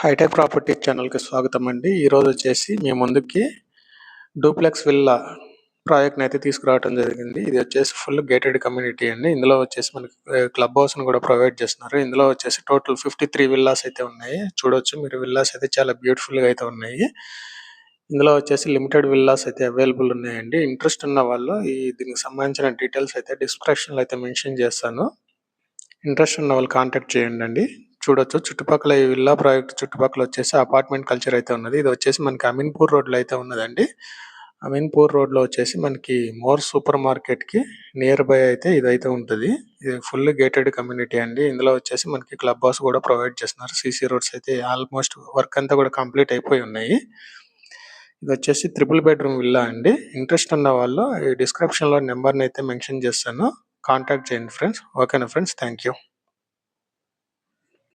Hitech property ఛానల్కి స్వాగతం అండి. ఈరోజు వచ్చేసి మీ ముందుకి డూప్లెక్స్ విల్లా ప్రాజెక్ట్ని అయితే తీసుకురావడం జరిగింది. ఇది వచ్చేసి ఫుల్ గేటెడ్ కమ్యూనిటీ అండి. ఇందులో వచ్చేసి మనకి క్లబ్ హౌస్ని కూడా ప్రొవైడ్ చేస్తున్నారు. ఇందులో వచ్చేసి టోటల్ 53 విల్లాస్ అయితే ఉన్నాయి. చూడొచ్చు మీరు, విల్లాస్ అయితే చాలా బ్యూటిఫుల్గా అయితే ఉన్నాయి. ఇందులో వచ్చేసి లిమిటెడ్ విల్లాస్ అయితే అవైలబుల్ ఉన్నాయండి. ఇంట్రెస్ట్ ఉన్న వాళ్ళు దీనికి సంబంధించిన డీటెయిల్స్ అయితే డిస్క్రిప్షన్లో అయితే మెన్షన్ చేస్తాను. ఇంట్రెస్ట్ ఉన్న వాళ్ళు కాంటాక్ట్ చేయండి అండి. చూడొచ్చు చుట్టుపక్కల ఈ విల్లా ప్రాజెక్ట్ చుట్టుపక్కల వచ్చేసి అపార్ట్మెంట్ కల్చర్ అయితే ఉన్నది. ఇది వచ్చేసి మనకి అమీన్పూర్ రోడ్లో అయితే ఉన్నదండి. అమీన్పూర్ రోడ్లో వచ్చేసి మనకి మోర్ సూపర్ మార్కెట్కి నియర్ బై అయితే ఇదైతే ఉంటుంది. ఇది ఫుల్ గేటెడ్ కమ్యూనిటీ అండి. ఇందులో వచ్చేసి మనకి క్లబ్ హౌస్ కూడా ప్రొవైడ్ చేస్తున్నారు. సీసీ రోడ్స్ అయితే ఆల్మోస్ట్ వర్క్ అంతా కూడా కంప్లీట్ అయిపోయి ఉన్నాయి. ఇది వచ్చేసి 3 బెడ్రూమ్ విల్లా అండి. ఇంట్రెస్ట్ ఉన్న వాళ్ళు ఈ డిస్క్రిప్షన్లో నెంబర్ని అయితే మెన్షన్ చేస్తాను, కాంటాక్ట్ చేయండి ఫ్రెండ్స్. ఓకేనా ఫ్రెండ్స్, థ్యాంక్ యూ.